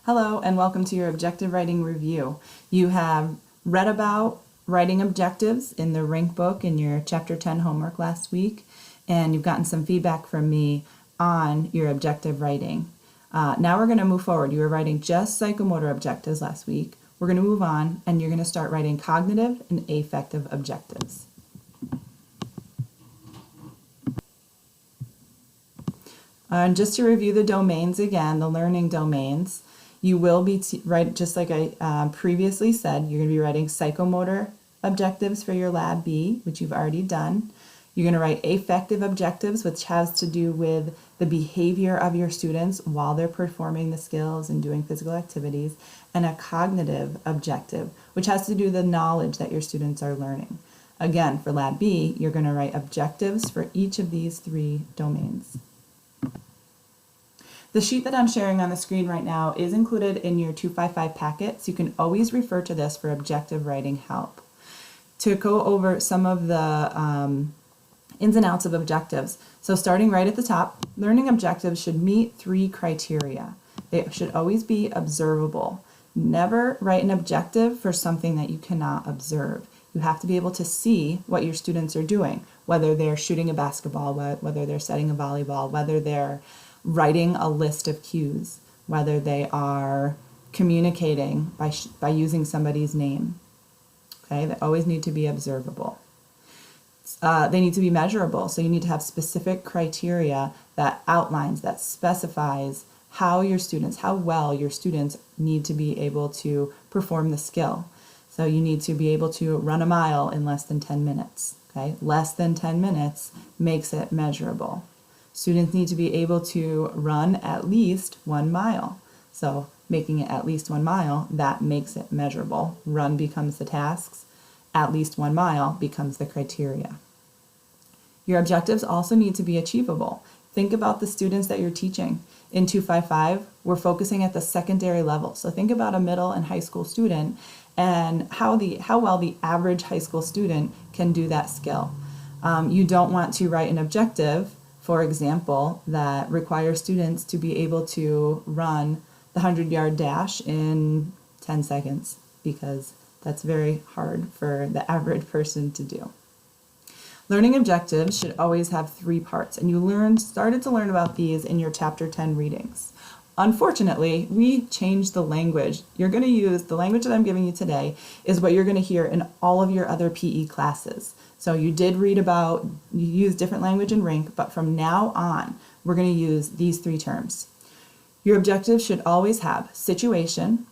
Hello and welcome to your objective writing review. You have read about writing objectives in the Rank book in your chapter 10 homework last week, and you've gotten some feedback from me on your objective writing. Now we're going to move forward. You were writing just psychomotor objectives last week. We're going to move on and you're going to start writing cognitive and affective objectives. And just to review the domains again, the learning domains, you will be just like I previously said, you're going to be writing psychomotor objectives for your Lab B, which you've already done. You're going to write affective objectives, which has to do with the behavior of your students while they're performing the skills and doing physical activities, and a cognitive objective, which has to do with the knowledge that your students are learning. Again, for Lab B, you're going to write objectives for each of these three domains. The sheet that I'm sharing on the screen right now is included in your 255 packet, so you can always refer to this for objective writing help. To go over some of the ins and outs of objectives, so starting right at the top, learning objectives should meet 3 criteria. They should always be observable. Never write an objective for something that you cannot observe. You have to be able to see what your students are doing, whether they're shooting a basketball, whether they're setting a volleyball, whether they're writing a list of cues, whether they are communicating by using somebody's name. Okay, they always need to be observable. They need to be measurable, so you need to have specific criteria that outlines, that specifies how well your students need to be able to perform the skill. So you need to be able to run a mile in less than 10 minutes. Okay, less than 10 minutes makes it measurable. Students need to be able to run at least 1 mile. So making it at least 1 mile, that makes it measurable. Run becomes the tasks. At least 1 mile becomes the criteria. Your objectives also need to be achievable. Think about the students that you're teaching. In 255, we're focusing at the secondary level. So think about a middle and high school student and how well the average high school student can do that skill. You don't want to write an objective, for example, that requires students to be able to run the 100-yard dash in 10 seconds, because that's very hard for the average person to do. Learning objectives should always have 3 parts, and you started to learn about these in your chapter 10 readings. Unfortunately, we changed the language. You're going to use the language that I'm giving you today is what you're going to hear in all of your other PE classes. So you use different language in Rank, but from now on, we're going to use these 3 terms. Your objectives should always have situation.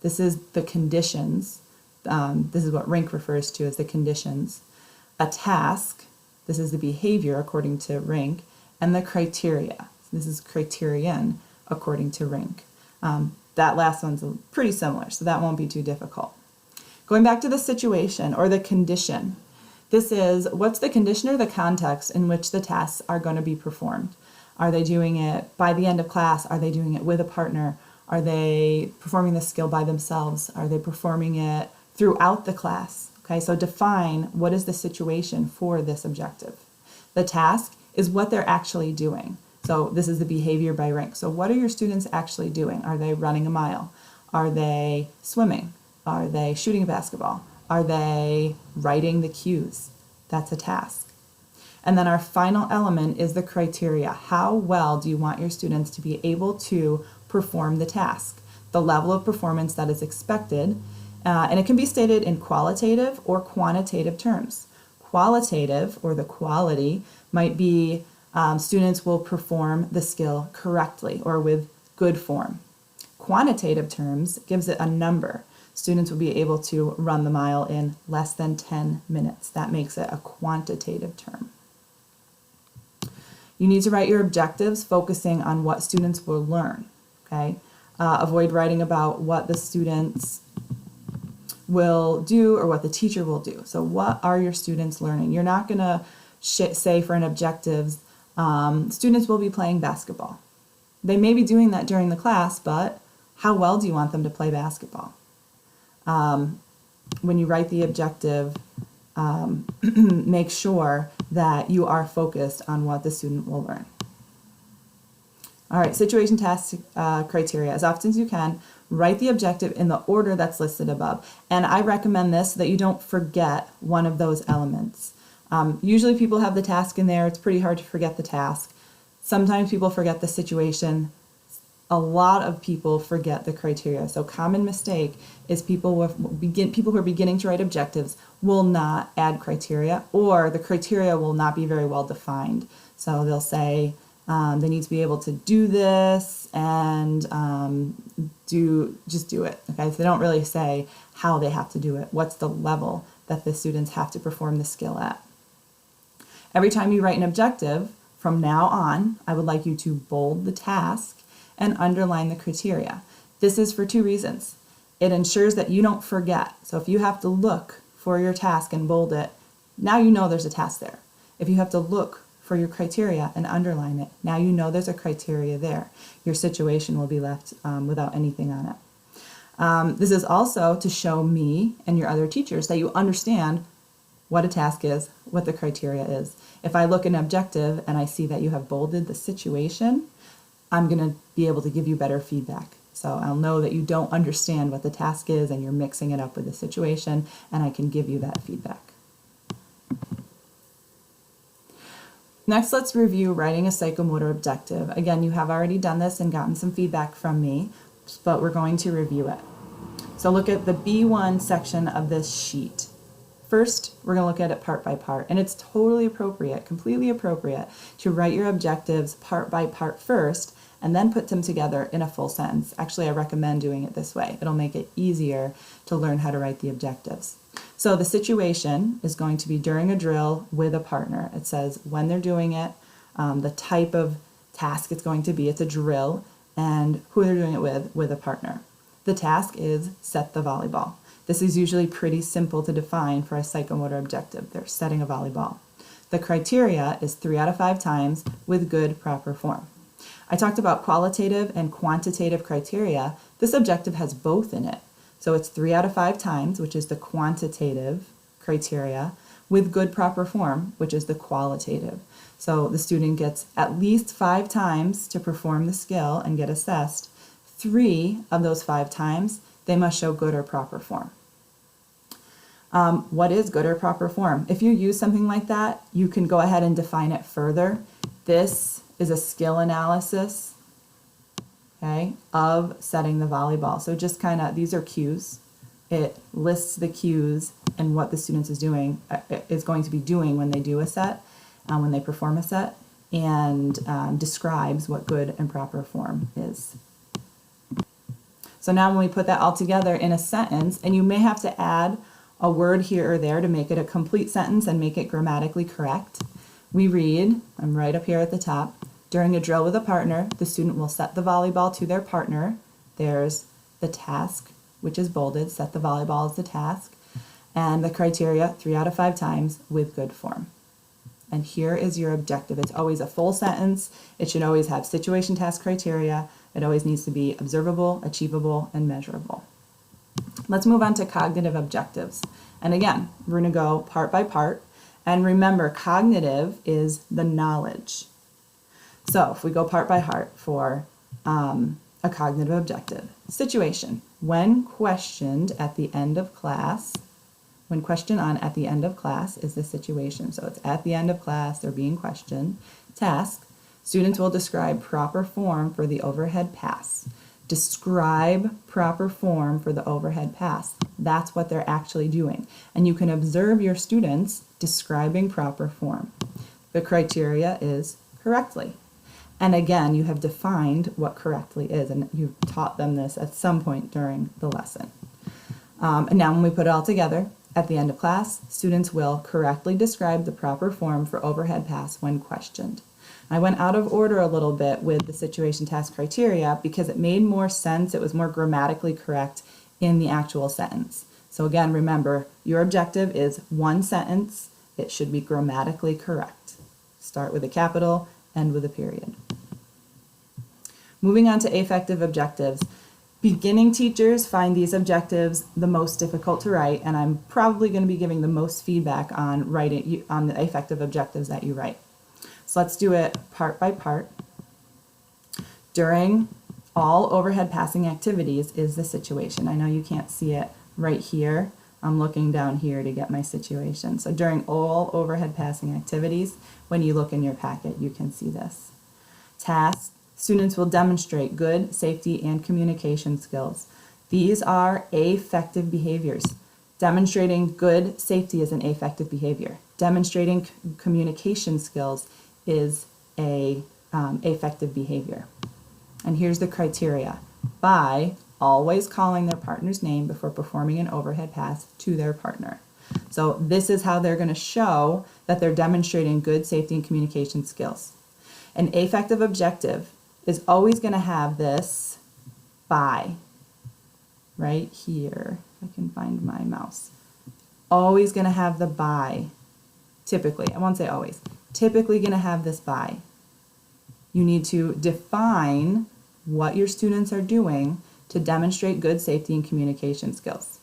This is the conditions. This is what Rank refers to as the conditions. A task. This is the behavior according to Rank. And the criteria. This is criterion according to Rank. That last one's pretty similar, so that won't be too difficult. Going back to the situation or the condition. This is what's the condition or the context in which the tasks are going to be performed. Are they doing it by the end of class? Are they doing it with a partner? Are they performing the skill by themselves? Are they performing it throughout the class? Okay, so define what is the situation for this objective. The task is what they're actually doing. So this is the behavior by Rank. So what are your students actually doing? Are they running a mile? Are they swimming? Are they shooting a basketball? Are they writing the cues? That's a task. And then our final element is the criteria. How well do you want your students to be able to perform the task? The level of performance that is expected, and it can be stated in qualitative or quantitative terms. Qualitative, or the quality, might be students will perform the skill correctly or with good form. Quantitative terms gives it a number. Students will be able to run the mile in less than 10 minutes. That makes it a quantitative term. You need to write your objectives focusing on what students will learn. Okay? Avoid writing about what the students will do or what the teacher will do. So what are your students learning? You're not going to say for an objective, students will be playing basketball. They may be doing that during the class, but how well do you want them to play basketball? When you write the objective, make sure that you are focused on what the student will learn. All right, situation task criteria. As often as you can, write the objective in the order that's listed above. And I recommend this so that you don't forget one of those elements. Usually people have the task in there. It's pretty hard to forget the task. Sometimes people forget the situation. A lot of people forget the criteria. So common mistake is people who are beginning to write objectives will not add criteria, or the criteria will not be very well defined. So they'll say they need to be able to do this and just do it. Okay, so they don't really say how they have to do it. What's the level that the students have to perform the skill at? Every time you write an objective, from now on, I would like you to bold the task and underline the criteria. This is for two reasons. It ensures that you don't forget. So if you have to look for your task and bold it, now you know there's a task there. If you have to look for your criteria and underline it, now you know there's a criteria there. Your situation will be left without anything on it. This is also to show me and your other teachers that you understand what a task is, what the criteria is. If I look at an objective and I see that you have bolded the situation, I'm going to be able to give you better feedback. So I'll know that you don't understand what the task is and you're mixing it up with the situation, and I can give you that feedback. Next, let's review writing a psychomotor objective. Again, you have already done this and gotten some feedback from me, but we're going to review it. So look at the B1 section of this sheet. First, we're going to look at it part by part, and it's totally appropriate, completely appropriate, to write your objectives part by part first and then put them together in a full sentence. Actually, I recommend doing it this way. It'll make it easier to learn how to write the objectives. So the situation is going to be during a drill with a partner. It says when they're doing it, the type of task it's going to be. It's a drill, and who they're doing it with a partner. The task is set the volleyball. This is usually pretty simple to define for a psychomotor objective. They're setting a volleyball. The criteria is 3 out of 5 times with good proper form. I talked about qualitative and quantitative criteria. This objective has both in it. So it's 3 out of 5 times, which is the quantitative criteria, with good proper form, which is the qualitative. So the student gets at least 5 times to perform the skill and get assessed. 3 of those 5 times, they must show good or proper form. What is good or proper form? If you use something like that, you can go ahead and define it further. This is a skill analysis, okay, of setting the volleyball. So just kind of, these are cues. It lists the cues and what the students is going to be doing when they do a set, when they perform a set, and describes what good and proper form is. So now when we put that all together in a sentence, and you may have to add a word here or there to make it a complete sentence and make it grammatically correct. We read, I'm right up here at the top, during a drill with a partner, the student will set the volleyball to their partner. There's the task, which is bolded, set the volleyball as the task, and the criteria 3 out of 5 times with good form. And here is your objective. It's always a full sentence. It should always have situation, task, criteria. It always needs to be observable, achievable, and measurable. Let's move on to cognitive objectives. And again, we're going to go part by part. And remember, cognitive is the knowledge. So if we go part by part for a cognitive objective. Situation. When questioned at the end of class, when questioned on at the end of class is the situation. So it's at the end of class, they're being questioned. Task. Students will describe proper form for the overhead pass. Describe proper form for the overhead pass. That's what they're actually doing. And you can observe your students describing proper form. The criteria is correctly. And again, you have defined what correctly is, and you've taught them this at some point during the lesson. And now when we put it all together, at the end of class, students will correctly describe the proper form for overhead pass when questioned. I went out of order a little bit with the situation, task, criteria because it made more sense. It was more grammatically correct in the actual sentence. So again, remember, your objective is one sentence. It should be grammatically correct. Start with a capital, end with a period. Moving on to affective objectives. Beginning teachers find these objectives the most difficult to write, and I'm probably going to be giving the most feedback on writing on the affective objectives that you write. So let's do it part by part. During all overhead passing activities is the situation. I know you can't see it right here. I'm looking down here to get my situation. So during all overhead passing activities, when you look in your packet, you can see this. Tasks, students will demonstrate good safety and communication skills. These are affective behaviors. Demonstrating good safety is an affective behavior. Demonstrating communication skills is a affective behavior. And here's the criteria. By always calling their partner's name before performing an overhead pass to their partner. So this is how they're going to show that they're demonstrating good safety and communication skills. An affective objective is always going to have this by right here. If I can find my mouse. Always going to have the by. Typically, I won't say always. Typically going to have this by. You need to define what your students are doing to demonstrate good safety and communication skills.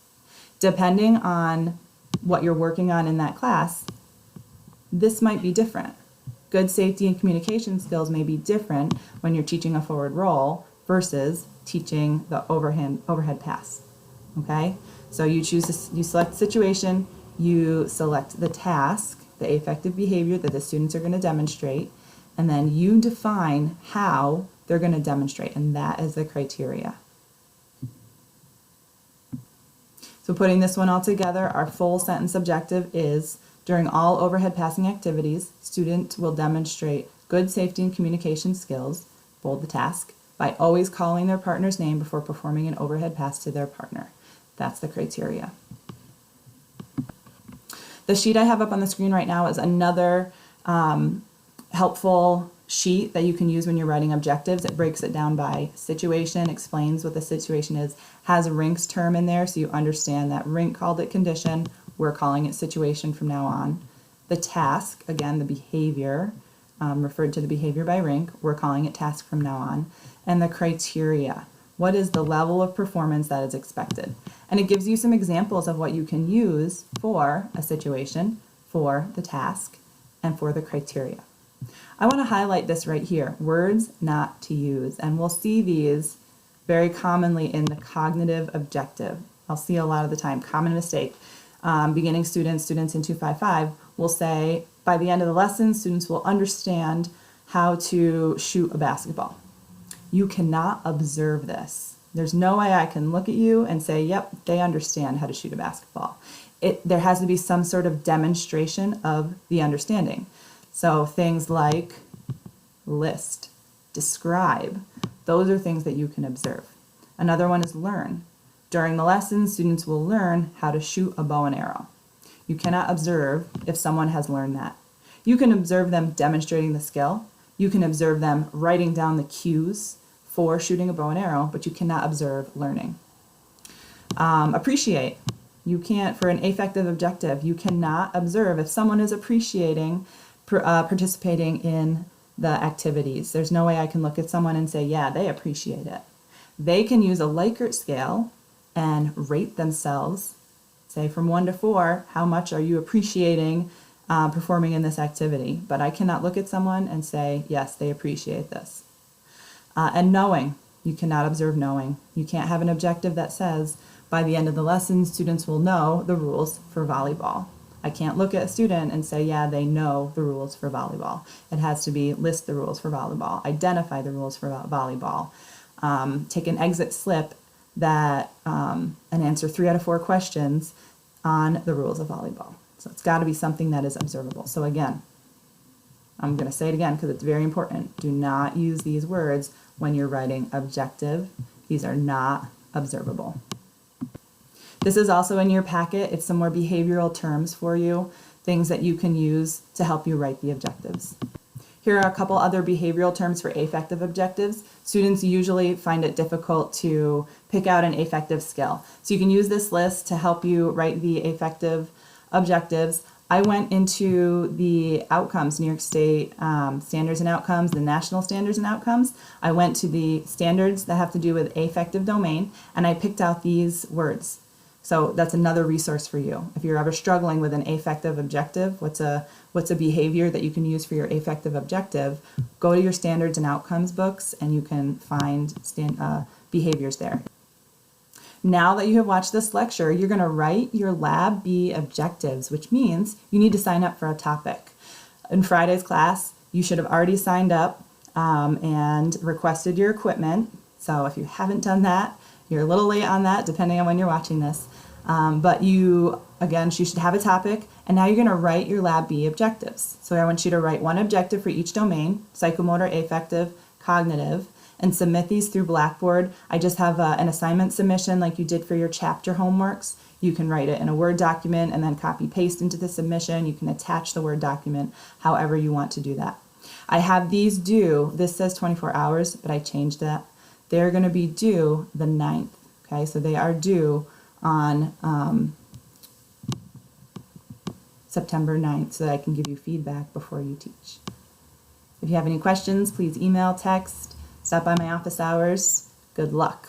Depending on what you're working on in that class, this might be different. Good safety and communication skills may be different when you're teaching a forward roll versus teaching the overhead pass. Okay? So you select the situation, you select the task, the affective behavior that the students are going to demonstrate, and then you define how they're going to demonstrate, and that is the criteria. So putting this one all together, our full sentence objective is, during all overhead passing activities, students will demonstrate good safety and communication skills, bold the task, by always calling their partner's name before performing an overhead pass to their partner. That's the criteria. The sheet I have up on the screen right now is another helpful sheet that you can use when you're writing objectives. It breaks it down by situation, explains what the situation is, has Rink's term in there so you understand that Rink called it condition, we're calling it situation from now on. The task, again, the behavior, referred to the behavior by Rink, we're calling it task from now on. And the criteria, what is the level of performance that is expected? And it gives you some examples of what you can use for a situation, for the task, and for the criteria. I want to highlight this right here, words not to use, and we'll see these very commonly in the cognitive objective. I'll see a lot of the time, common mistake. Beginning students in 255 will say, by the end of the lesson, students will understand how to shoot a basketball. You cannot observe this. There's no way I can look at you and say, yep, they understand how to shoot a basketball. There has to be some sort of demonstration of the understanding. So things like list, describe, those are things that you can observe. Another one is learn. During the lesson, students will learn how to shoot a bow and arrow. You cannot observe if someone has learned that. You can observe them demonstrating the skill. You can observe them writing down the cues for shooting a bow and arrow, but you cannot observe learning. Appreciate. You can't, for an affective objective, you cannot observe if someone is appreciating participating in the activities. There's no way I can look at someone and say, yeah, they appreciate it. They can use a Likert scale and rate themselves, say from 1 to 4, how much are you appreciating performing in this activity? But I cannot look at someone and say, yes, they appreciate this. And knowing, you cannot observe knowing. You can't have an objective that says, by the end of the lesson, students will know the rules for volleyball. I can't look at a student and say, yeah, they know the rules for volleyball. It has to be list the rules for volleyball, identify the rules for volleyball, take an exit slip that and answer 3 out of 4 questions on the rules of volleyball. So it's got to be something that is observable. So again, I'm going to say it again because it's very important. Do not use these words when you're writing objective. These are not observable. This is also in your packet. It's some more behavioral terms for you, things that you can use to help you write the objectives. Here are a couple other behavioral terms for affective objectives. Students usually find it difficult to pick out an affective skill. So you can use this list to help you write the affective objectives. I went into the outcomes, New York State standards and outcomes, the national standards and outcomes. I went to the standards that have to do with affective domain, and I picked out these words. So that's another resource for you. If you're ever struggling with an affective objective, what's a behavior that you can use for your affective objective, go to your standards and outcomes books and you can find behaviors there. Now that you have watched this lecture, you're going to write your Lab B objectives, which means you need to sign up for a topic. In Friday's class, you should have already signed up and requested your equipment. So if you haven't done that, you're a little late on that, depending on when you're watching this. But you should have a topic, and now you're going to write your Lab B objectives. So I want you to write one objective for each domain, psychomotor, affective, cognitive, and submit these through Blackboard. I just have an assignment submission like you did for your chapter homeworks. You can write it in a Word document and then copy paste into the submission. You can attach the Word document however you want to do that. I have these due, this says 24 hours, but I changed that. They're going to be due the 9th. Okay, so they are due on September 9th so that I can give you feedback before you teach. If you have any questions, please email, text, stop by my office hours. Good luck.